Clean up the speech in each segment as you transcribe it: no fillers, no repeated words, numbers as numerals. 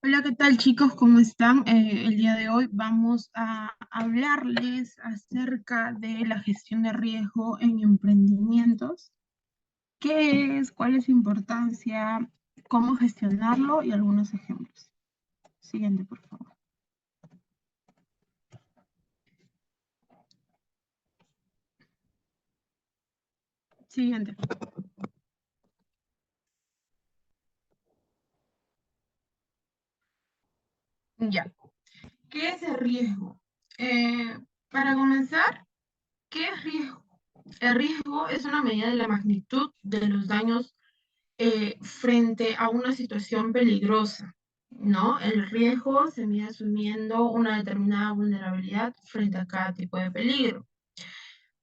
Hola, ¿qué tal chicos? ¿Cómo están? El día de hoy vamos a hablarles acerca de la gestión de riesgo en emprendimientos. ¿Qué es? ¿Cuál es su importancia? ¿Cómo gestionarlo? Y algunos ejemplos. Siguiente, por favor. Siguiente. Ya. ¿Qué es el riesgo? Para comenzar, ¿qué es riesgo? El riesgo es una medida de la magnitud de los daños frente a una situación peligrosa, ¿no? El riesgo se mide asumiendo una determinada vulnerabilidad frente a cada tipo de peligro.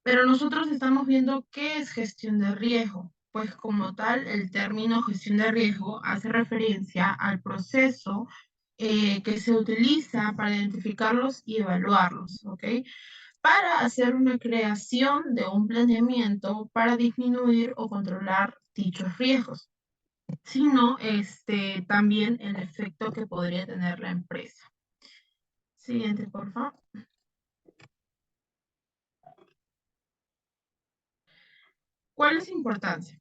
Pero nosotros estamos viendo qué es gestión de riesgo. Pues como tal, el término gestión de riesgo hace referencia al proceso que se utiliza para identificarlos y evaluarlos, ¿ok? Para hacer una creación de un planeamiento para disminuir o controlar dichos riesgos, sino también el efecto que podría tener la empresa. Siguiente, por favor. ¿Cuál es su importancia?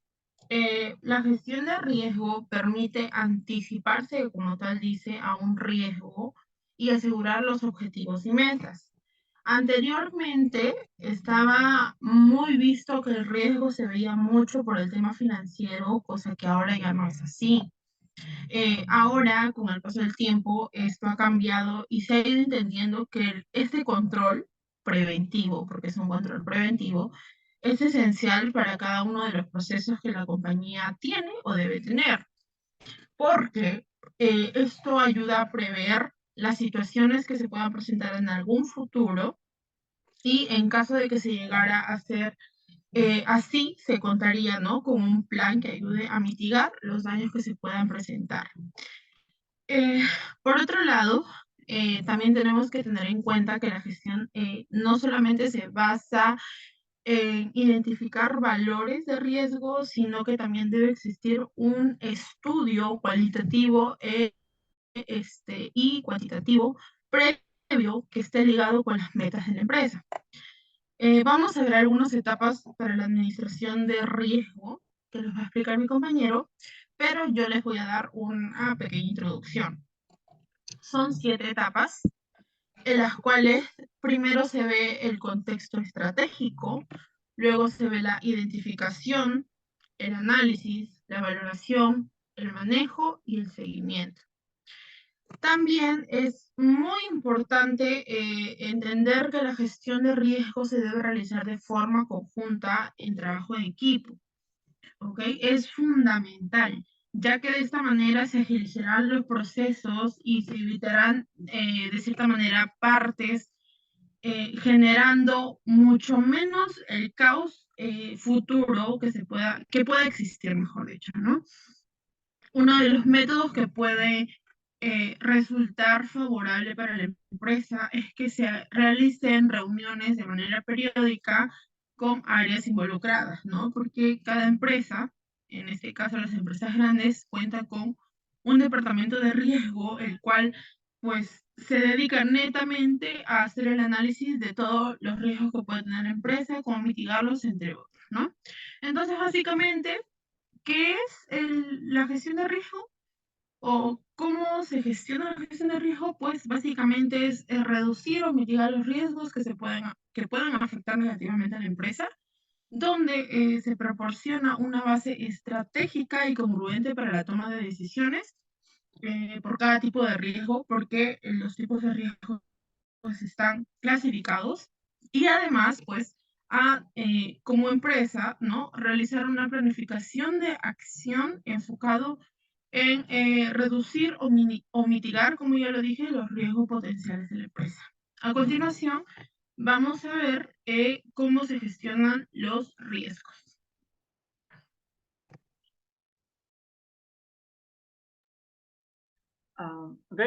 La gestión de riesgo permite anticiparse, como tal dice, a un riesgo y asegurar los objetivos y metas. Anteriormente estaba muy visto que el riesgo se veía mucho por el tema financiero, cosa que ahora ya no es así. Ahora, con el paso del tiempo, esto ha cambiado y se ha ido entendiendo que este control preventivo, porque es un control preventivo, es esencial para cada uno de los procesos que la compañía tiene o debe tener, porque esto ayuda a prever las situaciones que se puedan presentar en algún futuro y en caso de que se llegara a hacer así, se contaría, ¿no?, con un plan que ayude a mitigar los daños que se puedan presentar. Eh, por otro lado, también tenemos que tener en cuenta que la gestión no solamente se basa en identificar valores de riesgo, sino que también debe existir un estudio cualitativo y cuantitativo previo que esté ligado con las metas de la empresa. Vamos a ver algunas etapas para la administración de riesgo que les va a explicar mi compañero, pero yo les voy a dar una pequeña introducción. Son 7 etapas en las cuales primero se ve el contexto estratégico, luego se ve la identificación, el análisis, la valoración, el manejo y el seguimiento. También es muy importante entender que la gestión de riesgos se debe realizar de forma conjunta en trabajo en equipo. ¿Ok? Es fundamental, ya que de esta manera se agilizarán los procesos y se evitarán, de cierta manera, partes, generando mucho menos el caos futuro que pueda existir, mejor dicho, ¿no? Uno de los métodos que puede resultar favorable para la empresa es que se realicen reuniones de manera periódica con áreas involucradas, ¿no? Porque cada empresa, en este caso las empresas grandes, cuentan con un departamento de riesgo, el cual pues se dedica netamente a hacer el análisis de todos los riesgos que puede tener la empresa, cómo mitigarlos, entre otros, ¿no? Entonces, básicamente, ¿qué es la gestión de riesgo? ¿O cómo se gestiona la gestión de riesgo? Pues básicamente es reducir o mitigar los riesgos que puedan afectar negativamente a la empresa, donde se proporciona una base estratégica y congruente para la toma de decisiones por cada tipo de riesgo, porque los tipos de riesgo pues están clasificados y además pues como empresa, ¿no?, realizar una planificación de acción enfocado en reducir o mitigar, como ya lo dije, los riesgos potenciales de la empresa. A continuación, vamos a ver cómo se gestionan los riesgos. Ok.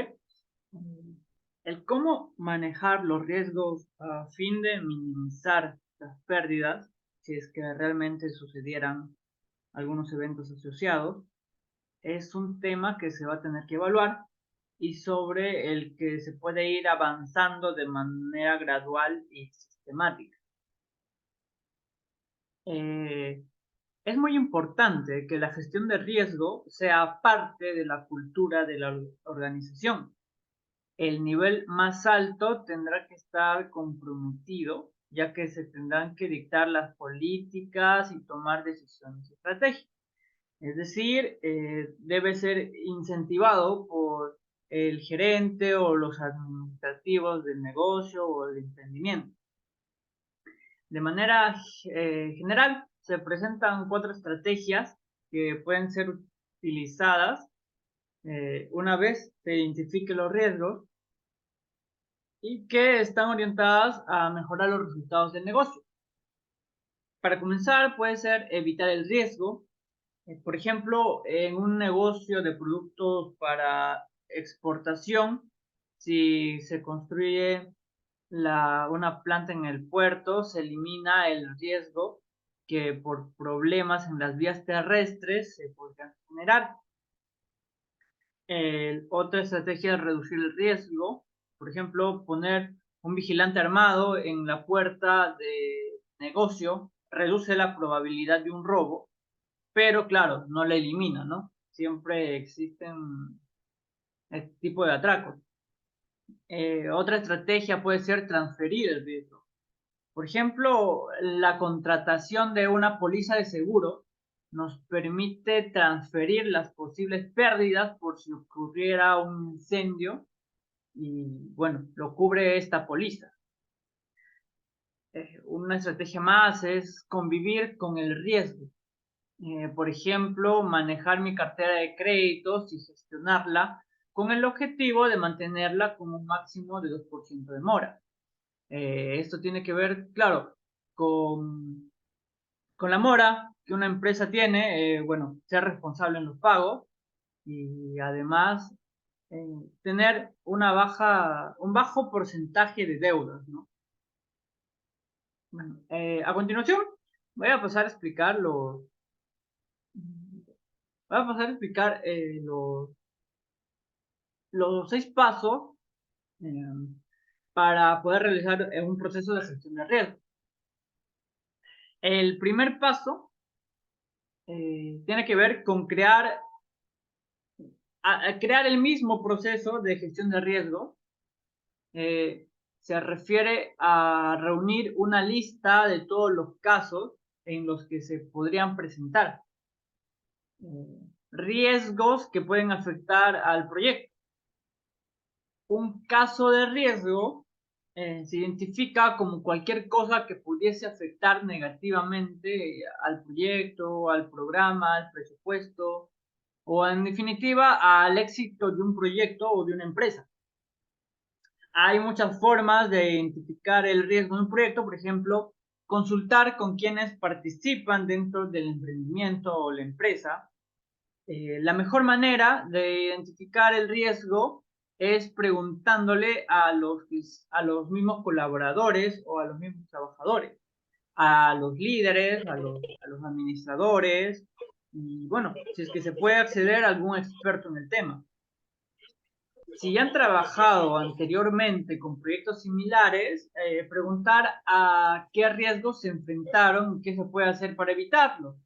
El cómo manejar los riesgos a fin de minimizar las pérdidas, si es que realmente sucedieran algunos eventos asociados, es un tema que se va a tener que evaluar y sobre el que se puede ir avanzando de manera gradual y sistemática. Es muy importante que la gestión de riesgo sea parte de la cultura de la organización. El nivel más alto tendrá que estar comprometido, ya que se tendrán que dictar las políticas y tomar decisiones estratégicas. Es decir, debe ser incentivado por el gerente o los administrativos del negocio o del emprendimiento. De manera general, se presentan 4 estrategias que pueden ser utilizadas una vez se identifiquen los riesgos y que están orientadas a mejorar los resultados del negocio. Para comenzar, puede ser evitar el riesgo. Por ejemplo, en un negocio de productos para exportación, si se construye una planta en el puerto, se elimina el riesgo que por problemas en las vías terrestres se podrían generar. Otra estrategia es reducir el riesgo, por ejemplo, poner un vigilante armado en la puerta de negocio reduce la probabilidad de un robo, pero claro, no la elimina, ¿no? Siempre existen este tipo de atracos. Otra estrategia puede ser transferir el riesgo. Por ejemplo, la contratación de una póliza de seguro nos permite transferir las posibles pérdidas por si ocurriera un incendio y, bueno, lo cubre esta póliza. Una estrategia más es convivir con el riesgo. Por ejemplo, manejar mi cartera de créditos y gestionarla con el objetivo de mantenerla con un máximo de 2% de mora. Esto tiene que ver, claro, con, con la mora que una empresa tiene, bueno, ser responsable en los pagos y además tener un bajo porcentaje de deudas, ¿no? Bueno, a continuación voy a pasar a explicar los 6 pasos eh, para poder realizar un proceso de gestión de riesgo. El primer paso tiene que ver con crear el mismo proceso de gestión de riesgo. Se refiere a reunir una lista de todos los casos en los que se podrían presentar riesgos que pueden afectar al proyecto. Un caso de riesgo se identifica como cualquier cosa que pudiese afectar negativamente al proyecto, al programa, al presupuesto o en definitiva al éxito de un proyecto o de una empresa. Hay muchas formas de identificar el riesgo de un proyecto, por ejemplo, consultar con quienes participan dentro del emprendimiento o la empresa. La mejor manera de identificar el riesgo es preguntándole a los mismos colaboradores o a los mismos trabajadores, a los líderes, a los administradores, y bueno, si es que se puede acceder a algún experto en el tema. Si ya han trabajado anteriormente con proyectos similares, preguntar a qué riesgos se enfrentaron y qué se puede hacer para evitarlo.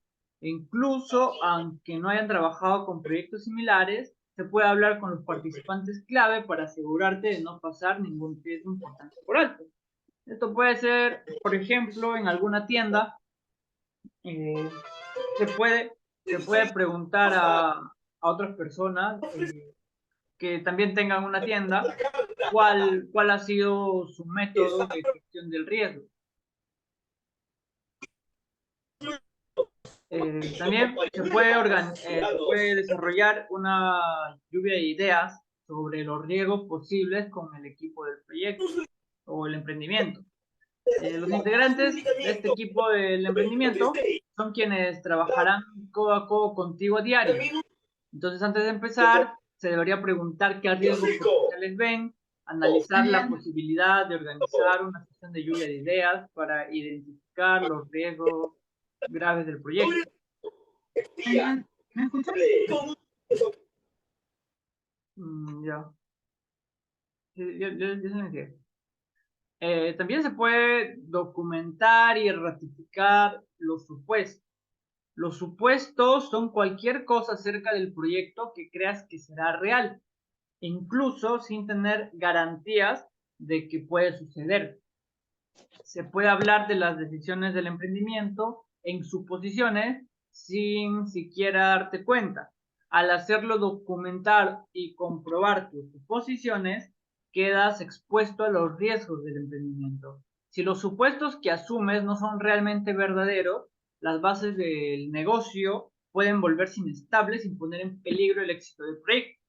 Incluso, aunque no hayan trabajado con proyectos similares, se puede hablar con los participantes clave para asegurarte de no pasar ningún riesgo importante por alto. Esto puede ser, por ejemplo, en alguna tienda, eh, se puede preguntar a otras personas que también tengan una tienda, cuál ha sido su método de gestión del riesgo. También se puede desarrollar una lluvia de ideas sobre los riesgos posibles con el equipo del proyecto o el emprendimiento. Los integrantes de este equipo del emprendimiento son quienes trabajarán codo a codo contigo a diario. Entonces, antes de empezar, se debería preguntar qué riesgos potenciales ven, analizar la posibilidad de organizar una sesión de lluvia de ideas para identificar los riesgos graves del proyecto. ¿Me escuchas? Ya. Yo se me decía. También se puede documentar y ratificar los supuestos. Los supuestos son cualquier cosa acerca del proyecto que creas que será real, incluso sin tener garantías de que puede suceder. Se puede hablar de las decisiones del emprendimiento en suposiciones sin siquiera darte cuenta. Al hacerlo documentar y comprobar tus suposiciones, quedas expuesto a los riesgos del emprendimiento. Si los supuestos que asumes no son realmente verdaderos, las bases del negocio pueden volverse inestables sin poner en peligro el éxito del proyecto.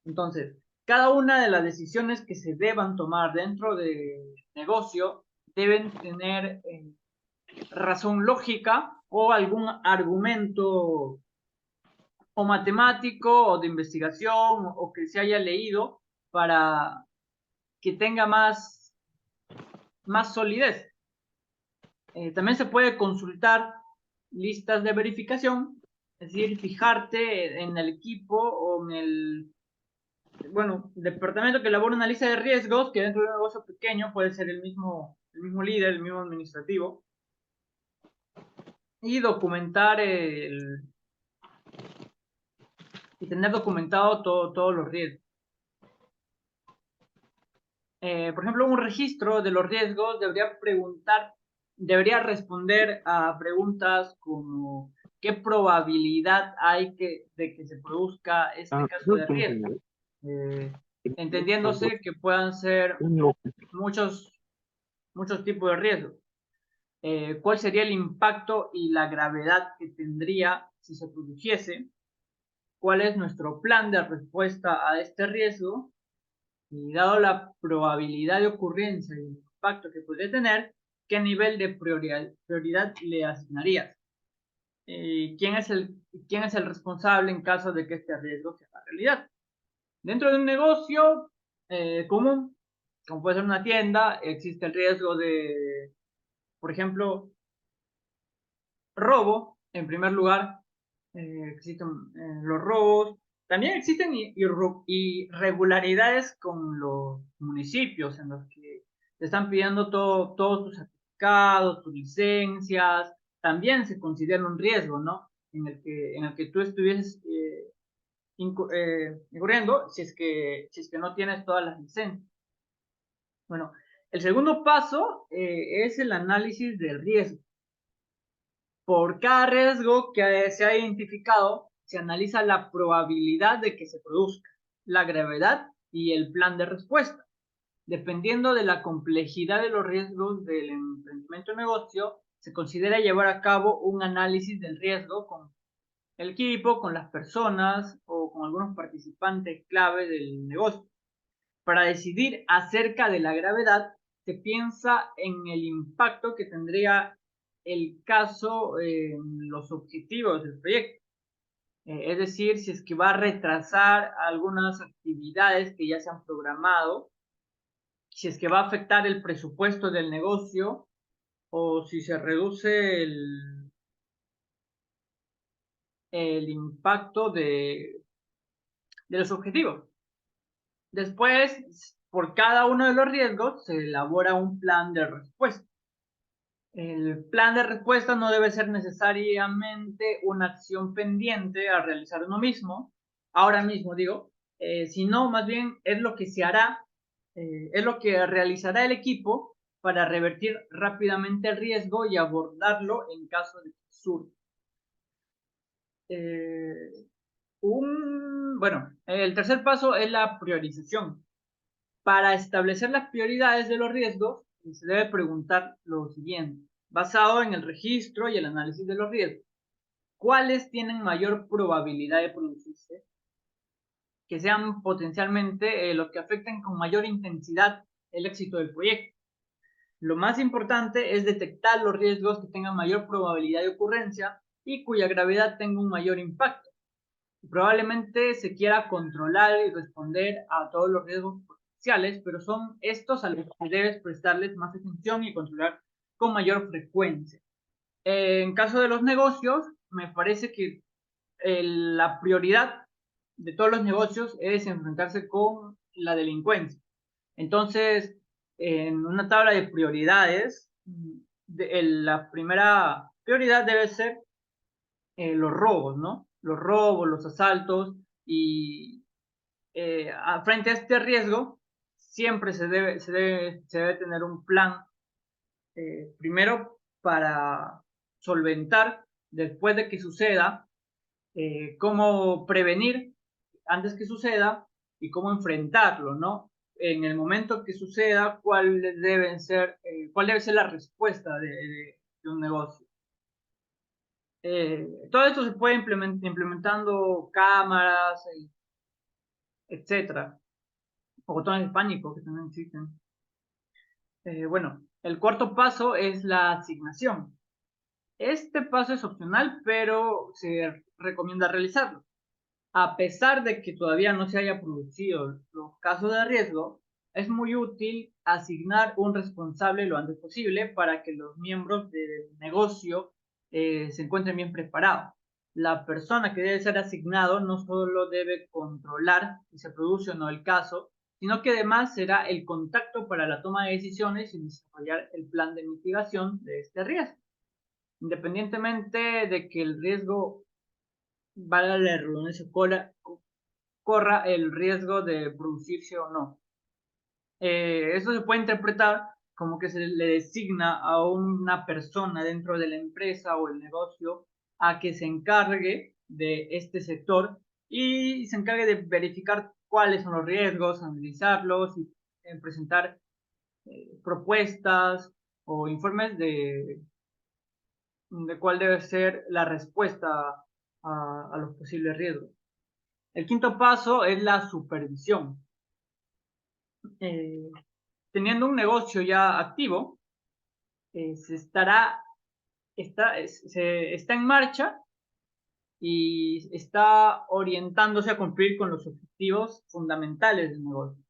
Entonces, cada una de las decisiones que se deban tomar dentro del negocio deben tener razón lógica o algún argumento o matemático o de investigación o que se haya leído para que tenga más solidez. También se puede consultar listas de verificación, es decir, fijarte en el equipo o en el departamento que elabora una lista de riesgos, que dentro de un negocio pequeño puede ser el mismo líder, el mismo administrativo, y documentar y tener documentado todos los riesgos. Por ejemplo, un registro de los riesgos debería responder a preguntas como ¿qué probabilidad hay de que se produzca este caso de riesgo? Entendiéndose que puedan ser muchos tipos de riesgos. ¿Cuál sería el impacto y la gravedad que tendría si se produjese? ¿Cuál es nuestro plan de respuesta a este riesgo? Y dado la probabilidad de ocurrencia y el impacto que podría tener, ¿qué nivel de prioridad le asignarías? ¿Quién es el responsable en caso de que este riesgo sea realidad? Dentro de un negocio común, como puede ser una tienda, existe el riesgo de, por ejemplo, robo, en primer lugar. Existen los robos. También existen irregularidades con los municipios en los que te están pidiendo todos tus certificados, tus licencias. También se considera un riesgo, ¿no? En el que tú estuvieses incurriendo si es que no tienes todas las licencias. Bueno, el segundo paso es el análisis del riesgo. Por cada riesgo que se ha identificado, se analiza la probabilidad de que se produzca, la gravedad y el plan de respuesta. Dependiendo de la complejidad de los riesgos del emprendimiento o negocio, se considera llevar a cabo un análisis del riesgo con el equipo, con las personas o con algunos participantes clave del negocio. Para decidir acerca de la gravedad, se piensa en el impacto que tendría el caso en los objetivos del proyecto. Es decir, si es que va a retrasar algunas actividades que ya se han programado, si es que va a afectar el presupuesto del negocio o si se reduce el impacto de los objetivos. Después, por cada uno de los riesgos, se elabora un plan de respuesta. El plan de respuesta no debe ser necesariamente una acción pendiente a realizar uno mismo, ahora mismo digo, sino más bien es lo que se hará, es lo que realizará el equipo para revertir rápidamente el riesgo y abordarlo en caso de que surja. El tercer paso es la priorización. Para establecer las prioridades de los riesgos, se debe preguntar lo siguiente, basado en el registro y el análisis de los riesgos. ¿Cuáles tienen mayor probabilidad de producirse? Que sean potencialmente los que afecten con mayor intensidad el éxito del proyecto. Lo más importante es detectar los riesgos que tengan mayor probabilidad de ocurrencia y cuya gravedad tenga un mayor impacto. Probablemente se quiera controlar y responder a todos los riesgos potenciales, pero son estos a los que debes prestarles más atención y controlar con mayor frecuencia. En caso de los negocios, me parece que la prioridad de todos los negocios es enfrentarse con la delincuencia. Entonces, en una tabla de prioridades, la primera prioridad debe ser los robos, ¿no? Los robos, los asaltos, y frente a este riesgo, siempre se debe tener un plan, primero para solventar después de que suceda, cómo prevenir antes que suceda y cómo enfrentarlo, ¿no? En el momento que suceda, cuál debe ser la respuesta de un negocio. Todo esto se puede implementando cámaras, etcétera, o botones de pánico que también existen. Bueno, el cuarto paso es la asignación. Este paso es opcional, pero se recomienda realizarlo. A pesar de que todavía no se haya producido los casos de riesgo, es muy útil asignar un responsable lo antes posible para que los miembros del negocio se encuentren bien preparados. La persona que debe ser asignado no solo debe controlar si se produce o no el caso, sino que además será el contacto para la toma de decisiones y desarrollar el plan de mitigación de este riesgo. Independientemente de que el riesgo, valga la redundancia, corra el riesgo de producirse o no. Eso se puede interpretar como que se le designa a una persona dentro de la empresa o el negocio a que se encargue de este sector y se encargue de verificar cuáles son los riesgos, analizarlos y presentar propuestas o informes de cuál debe ser la respuesta a los posibles riesgos. El quinto paso es la supervisión. Eh, Teniendo un negocio ya activo, está en marcha y está orientándose a cumplir con los objetivos fundamentales del negocio.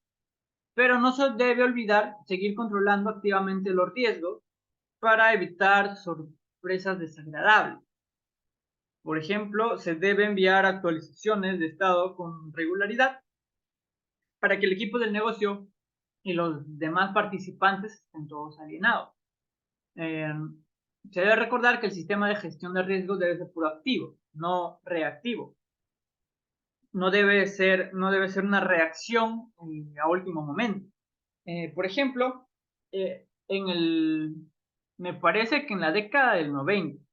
Pero no se debe olvidar seguir controlando activamente los riesgos para evitar sorpresas desagradables. Por ejemplo, se debe enviar actualizaciones de estado con regularidad para que el equipo del negocio y los demás participantes estén todos alineados. Eh, Se debe recordar que el sistema de gestión de riesgos debe ser proactivo, no reactivo. No debe ser una reacción a último momento. Por ejemplo, me parece que en la década del 90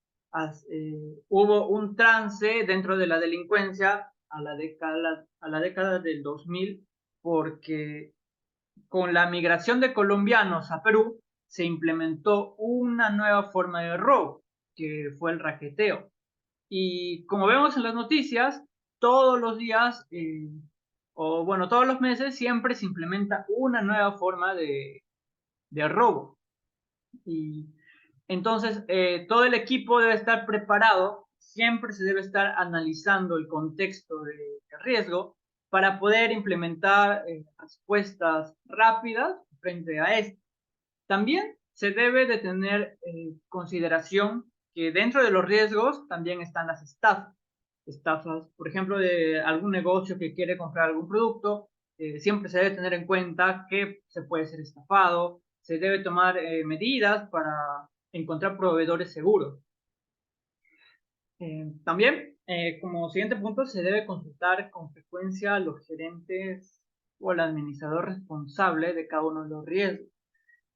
hubo un trance dentro de la delincuencia a la década del 2000, porque con la migración de colombianos a Perú se implementó una nueva forma de robo, que fue el raqueteo. Y como vemos en las noticias, todos los días, o bueno, todos los meses, siempre se implementa una nueva forma de robo. Y entonces, todo el equipo debe estar preparado, siempre se debe estar analizando el contexto de riesgo para poder implementar respuestas rápidas frente a esto. También se debe de tener consideración que dentro de los riesgos también están las estafas. Estafas, por ejemplo, de algún negocio que quiere comprar algún producto, siempre se debe tener en cuenta que se puede ser estafado, se debe tomar medidas para encontrar proveedores seguros. También, como siguiente punto, se debe consultar con frecuencia a los gerentes o al administrador responsable de cada uno de los riesgos.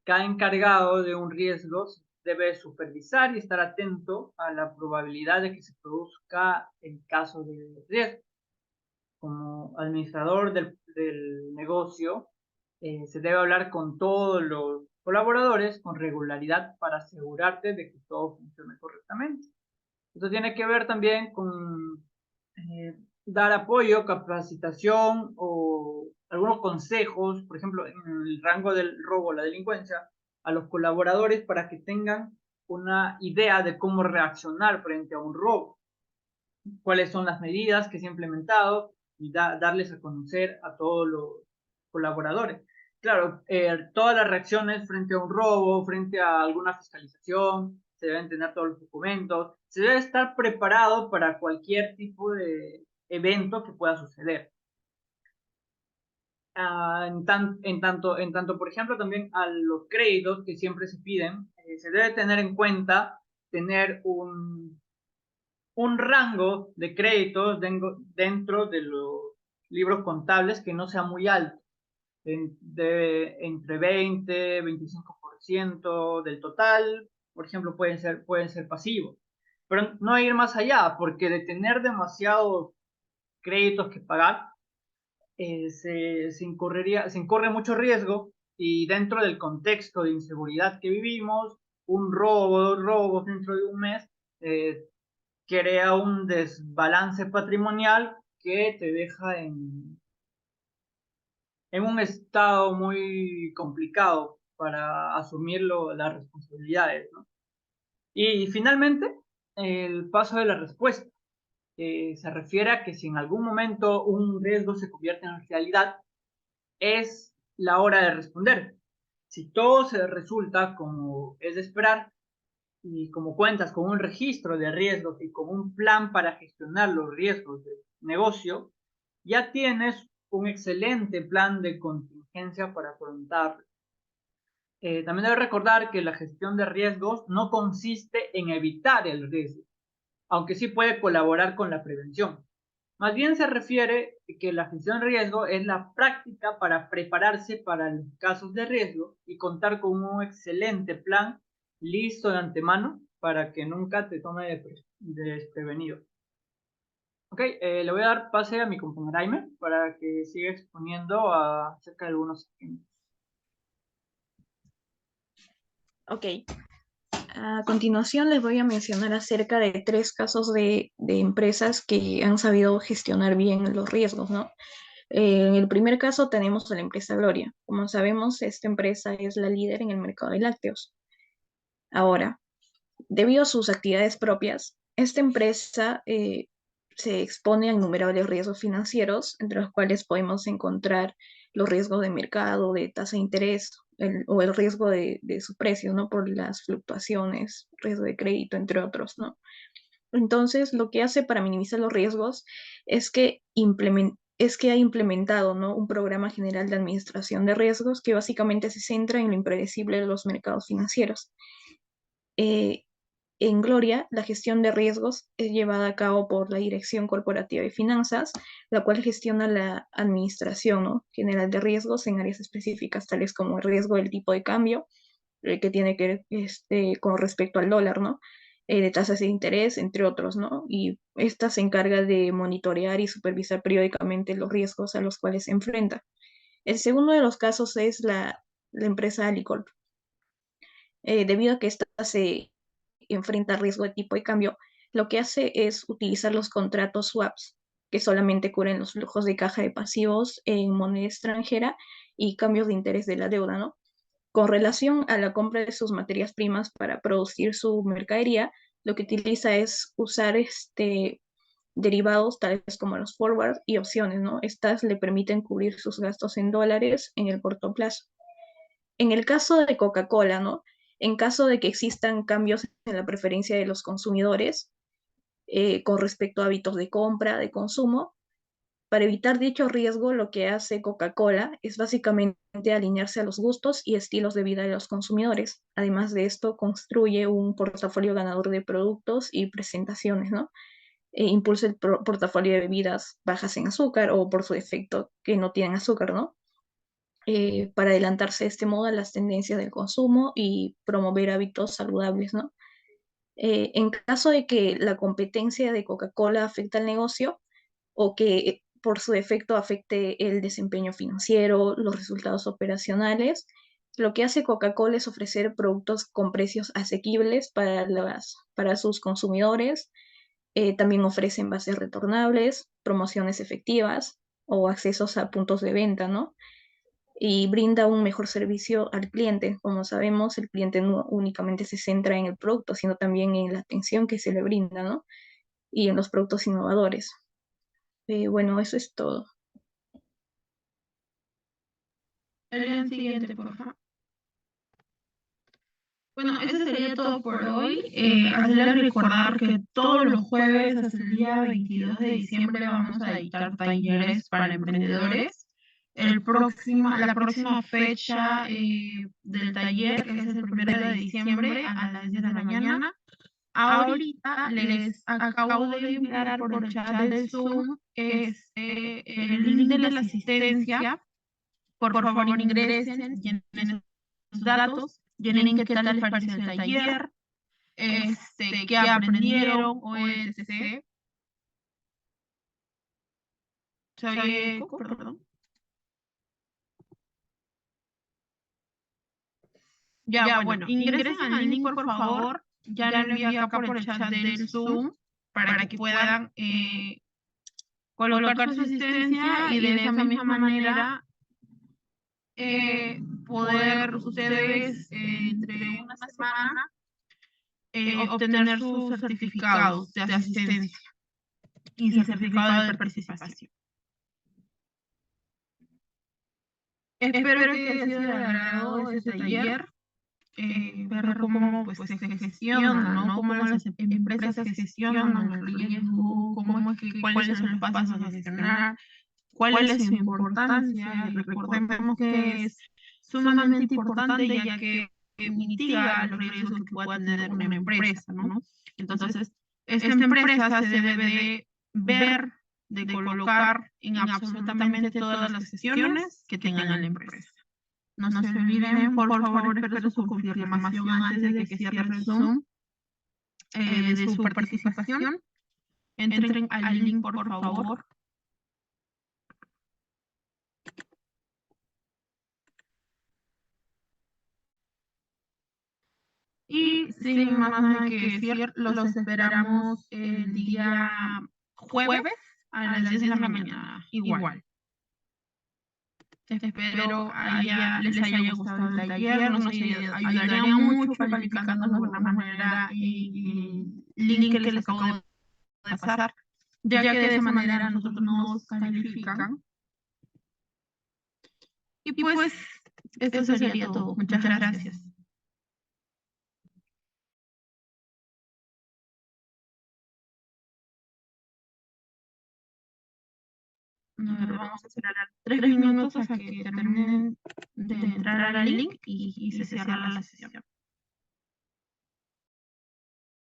Cada encargado de un riesgo debe supervisar y estar atento a la probabilidad de que se produzca el caso de riesgo. Como administrador del negocio, se debe hablar con todos los colaboradores con regularidad para asegurarte de que todo funcione correctamente. Esto tiene que ver también con dar apoyo, capacitación o algunos consejos, por ejemplo, en el rango del robo o la delincuencia, a los colaboradores para que tengan una idea de cómo reaccionar frente a un robo, cuáles son las medidas que se han implementado y darles a conocer a todos los colaboradores. Claro, todas las reacciones frente a un robo, frente a alguna fiscalización, se deben tener todos los documentos, se debe estar preparado para cualquier tipo de evento que pueda suceder. en tanto, por ejemplo, también a los créditos que siempre se piden, se debe tener en cuenta tener un rango de créditos dentro de los libros contables que no sea muy alto, entre 20-25% del total, por ejemplo, pueden ser pasivos. Pero no ir más allá, porque de tener demasiados créditos que pagar, se incorre mucho riesgo, y dentro del contexto de inseguridad que vivimos, un robo, 2 robos dentro de un mes, eh, crea un desbalance patrimonial que te deja en un estado muy complicado para asumir las responsabilidades, ¿no? Y finalmente, el paso de la respuesta. Se refiere a que si en algún momento un riesgo se convierte en realidad, es la hora de responder. Si todo se resulta como es de esperar, y como cuentas con un registro de riesgos y con un plan para gestionar los riesgos del negocio, ya tienes un excelente plan de contingencia para afrontar. También debes recordar que la gestión de riesgos no consiste en evitar el riesgo, aunque sí puede colaborar con la prevención. Más bien se refiere que la gestión de riesgo es la práctica para prepararse para los casos de riesgo y contar con un excelente plan listo de antemano para que nunca te tome desprevenido. Ok, le voy a dar pase a mi compañero Jaime para que siga exponiendo acerca de algunos ejemplos. Ok. A continuación les voy a mencionar acerca de 3 casos de empresas que han sabido gestionar bien los riesgos, ¿no? En el primer caso tenemos a la empresa Gloria. Como sabemos, esta empresa es la líder en el mercado de lácteos. Ahora, debido a sus actividades propias, esta empresa se expone a innumerables riesgos financieros, entre los cuales podemos encontrar los riesgos de mercado, de tasa de interés, o el riesgo de su precio, ¿no? Por las fluctuaciones, riesgo de crédito, entre otros, ¿no? Entonces, lo que hace para minimizar los riesgos es que ha implementado, ¿no? Un programa general de administración de riesgos que básicamente se centra en lo impredecible de los mercados financieros. En Gloria, la gestión de riesgos es llevada a cabo por la Dirección Corporativa de Finanzas, la cual gestiona la administración, ¿no? General de riesgos en áreas específicas, tales como el riesgo del tipo de cambio, que tiene que ver con respecto al dólar, ¿no? De tasas de interés, entre otros, ¿no? Y esta se encarga de monitorear y supervisar periódicamente los riesgos a los cuales se enfrenta. El segundo de los casos es la empresa Alicorp. Debido a que esta se enfrenta al riesgo de tipo de cambio, lo que hace es utilizar los contratos swaps, que solamente cubren los flujos de caja de pasivos en moneda extranjera y cambios de interés de la deuda, ¿no? Con relación a la compra de sus materias primas para producir su mercadería, lo que utiliza es usar derivados tales como los forward y opciones, ¿no? Estas le permiten cubrir sus gastos en dólares en el corto plazo. En el caso de Coca-Cola, ¿no? En caso de que existan cambios en la preferencia de los consumidores con respecto a hábitos de compra, de consumo, para evitar dicho riesgo, lo que hace Coca-Cola es básicamente alinearse a los gustos y estilos de vida de los consumidores. Además de esto, construye un portafolio ganador de productos y presentaciones, ¿no? Impulsa el portafolio de bebidas bajas en azúcar o por su defecto que no tienen azúcar, ¿no? Para adelantarse de este modo a las tendencias del consumo y promover hábitos saludables, ¿no? En caso de que la competencia de Coca-Cola afecte al negocio o que por su defecto afecte el desempeño financiero, los resultados operacionales, lo que hace Coca-Cola es ofrecer productos con precios asequibles para sus consumidores. También ofrece envases retornables, promociones efectivas o accesos a puntos de venta, ¿no? Y brinda un mejor servicio al cliente. Como sabemos, el cliente no únicamente se centra en el producto, sino también en la atención que se le brinda, ¿no? Y en los productos innovadores. Bueno, eso es todo. El siguiente, por favor. Bueno, eso sería todo por hoy. Hacerles recordar que todos los jueves hasta el día 22 de diciembre vamos a dictar talleres para emprendedores. la próxima fecha del taller, que es el 1 de diciembre a las 10 de la mañana. Ahorita les acabo de enviar por el chat del Zoom el link de la asistencia. Por favor, ingresen, llenen sus datos, llenen qué tal les pareció el taller, qué aprendieron, etc. ¿Se oye eco? Perdón. Ya, bueno, ingresen al link, por favor. Ya lo envío acá por el chat del Zoom para que puedan colocar su asistencia y de esa misma manera poder ustedes entre una semana obtener sus certificados de asistencia y certificado de participación. Espero que haya sido de agrado este taller, ver cómo pues, se gestiona, ¿no? Cómo las empresas gestionan el riesgo, cuáles son los pasos a gestionar, cuál es su importancia. Y recordemos que es sumamente importante ya que mitiga los riesgos que pueda tener una empresa, ¿no? Entonces, esta empresa se debe de ver, de colocar en absolutamente todas las sesiones que tengan en la empresa. No se olviden, por favor, espero su confirmación antes de que cierre el Zoom de su participación. Entren al link, por favor. Y sin más nada que decir, los esperamos el día jueves a las 10 de la mañana, igual. Espero les haya gustado el taller, nos ayudaría mucho calificándonos de buena manera y el link que les acabo de pasar, ya que de esa manera nosotros nos califican. Y pues, esto sería todo. Muchas gracias. Vamos a esperar 3 minutos a que terminen de entrar al link y se cierra la sesión.